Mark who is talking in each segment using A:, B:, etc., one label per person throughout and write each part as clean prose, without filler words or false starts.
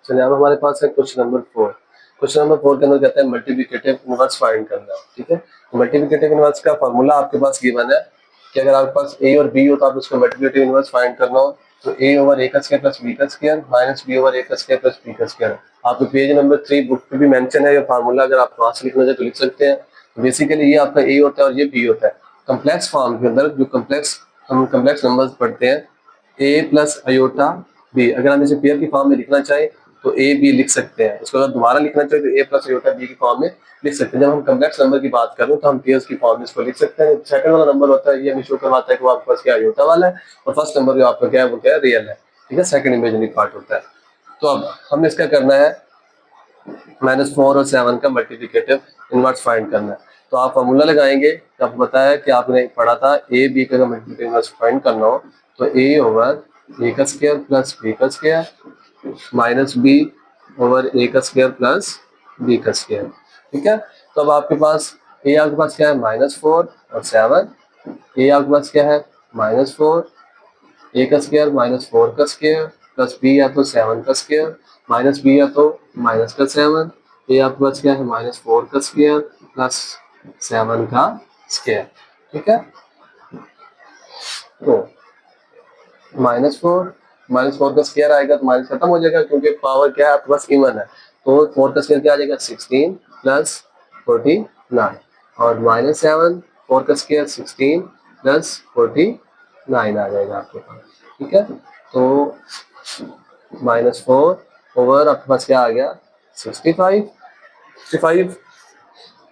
A: चलिए अब हमारे पास है क्वेश्चन नंबर 4। क्वेश्चन नंबर 4 के अंदर कहता है मल्टीप्लिकेटिव इनवर्स फाइंड करना है। ठीक है, मल्टीप्लिकेटिव इनवर्स का फॉर्मूला आपके पास गिवन है कि अगर आपके पास ए और बी हो तो आप उसको मल्टीप्लिकेटिव इनवर्स फाइंड करना हो तो ए ओवर ए का स्क्वायर प्लस बी का स्क्वायर माइनस बी ओवर ए का स्क्वायर प्लस बी का स्क्वायर। आपके पेज नंबर 3 बुक पे भी मेंशन है ये फार्मूला, अगर आप वहां से लिखना चाहे तो लिख सकते हैं। बेसिकली ये आपका ए होता है और ये बी होता है। कम्प्लेक्स फॉर्म के अंदर जो हम कम्प्लेक्स नंबर्स पढ़ते हैं ए प्लस अयोटा बी, अगर हम इसे पेयर की फॉर्म में लिखना चाहें तो ए बी लिख सकते हैं। इसको अगर दोबारा लिखना चाहे तो ए प्लस अयोटा बी की फॉर्म में लिख सकते हैं। जब हम कम्प्लेक्स नंबर की बात करें तो हम पेयर्स की फॉर्म में इसको लिख सकते हैं। सेकंड वाला नंबर होता है ये हमें शो करवाता है कि वो आपके पास क्या अयोटा वाला है, और फर्स्ट नंबर जो आपका क्या है वो क्या है, रियल है। ठीक है, सेकंड इमेजिनरी पार्ट होता है। तो अब हमने इसका करना है -4 और 7 का मल्टीप्लिकेटिव इनवर्स फाइंड करना है। तो आप फॉर्मूला लगाएंगे, आपको बताया कि आपने पढ़ा था ए बी का मल्टीप्लिकेटिव इनवर्स फाइंड करना हो तो ए ओवर ए का स्क्वायर प्लस बी का स्क्वायर माइनस बी ओवर ए का स्क्वायर प्लस बी का स्क्वायर। ठीक है, तो अब आपके पास ए आपके पास क्या है -4 और 7, ए आपके पास क्या है -4 ए का स्क्वायर -4 का स्क्वायर प्लस बी या तो 7 का स्क्वायर माइनस बी या तो माइनस का 7, ए आपके पास क्या है -4 का स्क्वायर प्लस 7 का स्क्वायर। ठीक है, तो -4 का स्क्वायर आएगा तो माइनस खत्म हो जाएगा क्योंकि पावर क्या है आपके पास इवन है। तो 4 का स्क्वायर क्या आ जाएगा 16 प्लस 49 और -7 4 का स्क्वायर 16 प्लस 49 आ जाएगा आपके पास। ठीक है, तो -4 ओवर आपके पास क्या आ गया 65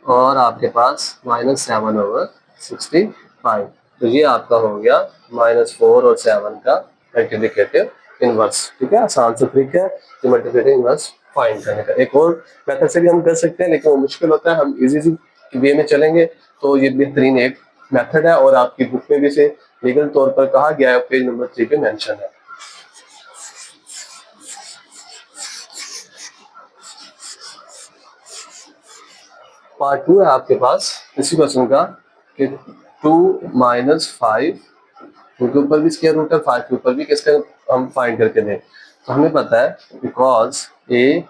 A: और आपके पास -7 ओवर 65। तो ये आपका हो गया -4 और 7 का मल्टीप्लिकेटिव इनवर्स। ठीक है, आसान से ट्रिक है कि मल्टीप्लिकेटिव इनवर्स फाइंड करने का। एक और मेथड से भी हम कर सकते हैं लेकिन वो मुश्किल होता है, हम इजी वे में चलेंगे तो ये बेहतरीन एक मेथड है और आपकी बुक में भी इसे लीगल तौर पर कहा गया है, पेज नंबर 3 पे मेंशन है। पार्ट 2 है आपके पास इसी क्वेश्चन का कि 2 - 5 2 के ऊपर भी स्क्वायर रूट है 5 के ऊपर भी, किसका हम फाइंड करके दें। तो हमें पता है बिकॉज ए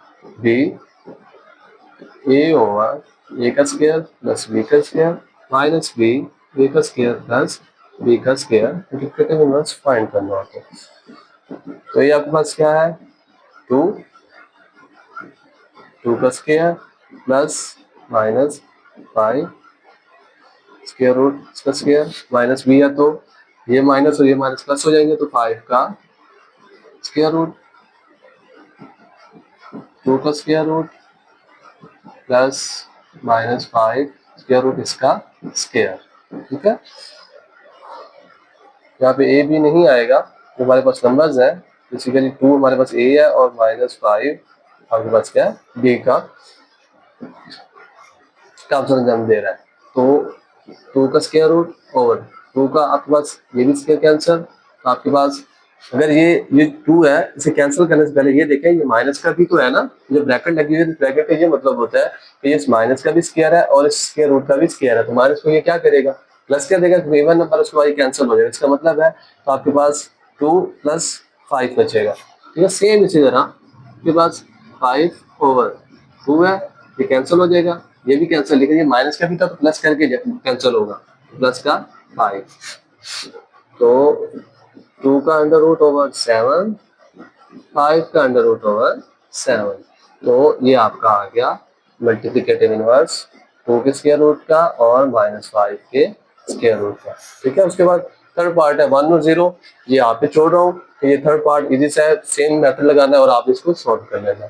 A: ओवर ए का स्क्वायर प्लस बी का स्क्वायर माइनस बी का स्क्वायर प्लस बी का स्क्वायर मल्टीप्लिकेटिव इनवर्स फाइंड करना होता है। तो ये आपके पास क्या है 2 का square plus minus 5 square root इसका स्क्वायर माइनस बी है तो ये माइनस और ये माइनस प्लस हो जाएंगे तो 5 का स्क्वायर रूट 2 का square root plus -5 square root इसका स्क्वायर। ठीक है, यहाँ पे ए बी नहीं आएगा, हमारे पास नंबर्स है बेसिकली 2 हमारे पास ए है और -5 आपके पास क्या है बी का जन्म दे रहा है। तो 2 का स्क्वायर रूट ओवर 2 का आपके पास ये भी स्क्वायर कैंसिल, तो आपके पास अगर ये 2 है इसे कैंसिल करने से पहले ये देखें ये माइनस का भी तो है ना, जो ब्रैकेट लगी हुई है ब्रैकेट का ये मतलब होता है कि ये माइनस का भी स्क्वायर है और इस स्क्वायर रूट का भी स्क्वायर है। तो माइनस को ये क्या करेगा प्लस कर देगा, इवन नंबर उसके बाद कैंसिल हो जाएगा, इसका मतलब है तो आपके पास 2 + 5 बचेगा। ठीक है, सेम इसी तरह आपके पास 5 ओवर 2 है ये कैंसिल हो जाएगा, ये भी कैंसिल, लेकिन ये माइनस का भी था तो प्लस करके कैंसिल होगा प्लस का 5। तो 2 का अंडर रूट ओवर 7 5 का अंडर रूट ओवर 7। तो ये आपका आ गया मल्टीप्लिकेटिव इनवर्स 2 के स्क्वायर रूट का और -5 के स्क्वायर रूट का। ठीक है, उसके बाद थर्ड पार्ट है 1 और 0, ये आप पे छोड़ रहा हूँ। ये थर्ड पार्ट इजी से है, सेम मेथड लगाना है और आप इसको सॉल्व कर लेना।